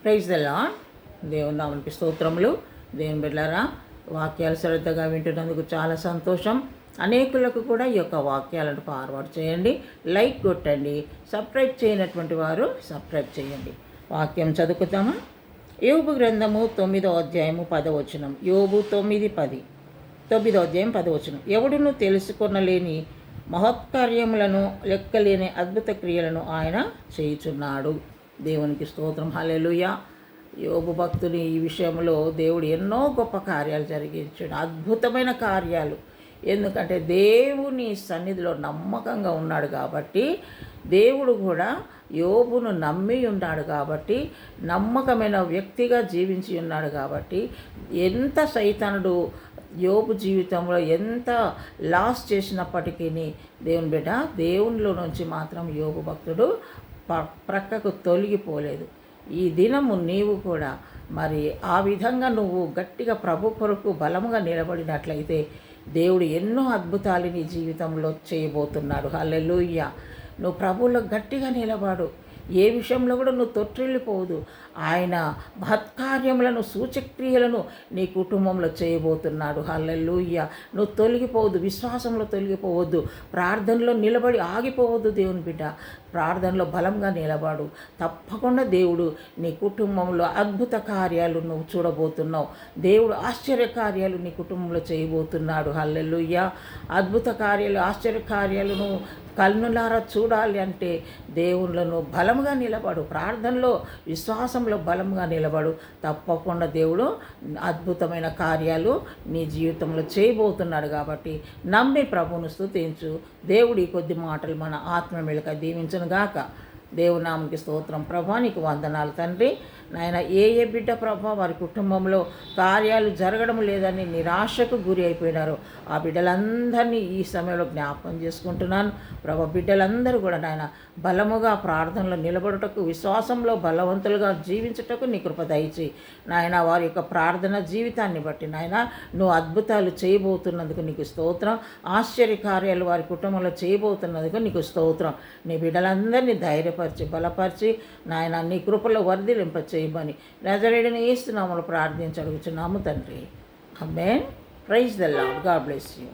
Praise the lord. దేవుని నామమునకు స్తోత్రములు. దేవుని బిడ్డలారా, వాక్యాలు శ్రద్ధగా వింటున్నందుకు చాలా సంతోషం. అనేకులకు కూడా ఈ యొక్క వాక్యాలను ఫార్వర్డ్ చేయండి, లైక్ కొట్టండి. సబ్స్క్రైబ్ చేయనటువంటి వారు సబ్స్క్రైబ్ చేయండి. వాక్యం చదువుకుతామా? యోబు గ్రంథము 9వ అధ్యాయము 10వ వచనం. యోబు 9:10. 9వ అధ్యాయం 10వ వచనం. ఎవడును తెలుసుకొనలేని మహత్కార్యములను, లెక్కలేని అద్భుత క్రియలను ఆయన చేయుచున్నాడు. దేవునికి స్తోత్రం. హల్లెలూయా. యోబు భక్తుని ఈ విషయంలో దేవుడు ఎన్నో గొప్ప కార్యాలు జరిగించాడు, అద్భుతమైన కార్యాలు. ఎందుకంటే దేవుని సన్నిధిలో నమ్మకంగా ఉన్నాడు కాబట్టి, దేవుడు కూడా యోబును నమ్మి ఉన్నాడు కాబట్టి, నమ్మకమైన వ్యక్తిగా జీవించి ఉన్నాడు కాబట్టి, ఎంత సైతానుడు యోబు జీవితంలో ఎంత లాస్ చేసినప్పటికీ దేవుని బిడ్డ దేవునిలో నుంచి మాత్రం యోబు భక్తుడు ప్రక్కకు తొలగిపోలేదు. ఈ దినము నీవు కూడా మరి ఆ విధంగా నువ్వు గట్టిగా ప్రభు కొరకు బలముగా నిలబడినట్లయితే దేవుడు ఎన్నో అద్భుతాలు నీ జీవితంలో చేయబోతున్నాడు. హల్లెలూయా. నువ్వు ప్రభువులో గట్టిగా నిలబడు. ఏ విషయంలో కూడా నువ్వు తొట్టిల్లిపోవద్దు. ఆయన మహత్కార్యములను, సూచక్రియలను నీ కుటుంబంలో చేయబోతున్నాడు. హల్లెలూయా. నువ్వు తొలగిపోవద్దు, విశ్వాసంలో తొలగిపోవద్దు, ప్రార్థనలో నిలబడి ఆగిపోవద్దు. దేవుని బిడ్డ, ప్రార్థనలో బలంగా నిలబడు. తప్పకుండా దేవుడు నీ కుటుంబంలో అద్భుత కార్యాలు నువ్వు చూడబోతున్నావు. దేవుడు ఆశ్చర్య కార్యాలు నీ కుటుంబంలో చేయబోతున్నాడు. హల్లెలూయా. అద్భుత కార్యాలు, ఆశ్చర్య కార్యాలను కన్నులారా చూడాలి అంటే దేవుళ్ళను బలముగా నిలబడు. ప్రార్థనలో, విశ్వాసంలో బలంగా నిలబడు. తప్పకుండా దేవుడు అద్భుతమైన కార్యాలు నీ జీవితంలో చేయబోతున్నాడు. కాబట్టి నమ్మి ప్రభువును స్తుతించు. దేవుడి కొద్ది మాటలు మన ఆత్మ మెలక దీవించును గాక. దేవునామకి స్తోత్రం. ప్రభా నీకు వందనాలు తండ్రి. నాయన ఏ బిడ్డ ప్రభా వారి కుటుంబంలో కార్యాలు జరగడం లేదని నిరాశకు గురి అయిపోయినారు, ఆ బిడ్డలందరినీ ఈ సమయంలో జ్ఞాపకం చేసుకుంటున్నాను. ప్రభా బిడ్డలందరూ కూడా నాయన బలముగా ప్రార్థనలో నిలబడుటకు, విశ్వాసంలో బలవంతులుగా జీవించుటకు నీ కృప దయచేయి నాయన. వారి యొక్క ప్రార్థన జీవితాన్ని బట్టి నాయన నువ్వు అద్భుతాలు చేయబోతున్నందుకు నీకు స్తోత్రం. ఆశ్చర్య కార్యాలు వారి కుటుంబంలో చేయబోతున్నందుకు నీకు స్తోత్రం. నీ బిడ్డలందరినీ ధైర్యపరిచి, బలపరిచి నాయన నీ కృపలో వర్ధిలింప చేయమని నజరేయుడైన యేసు నామములో ప్రార్థించి అడుగుచున్నాము తండ్రి. Amen. Praise the Lord. God bless you.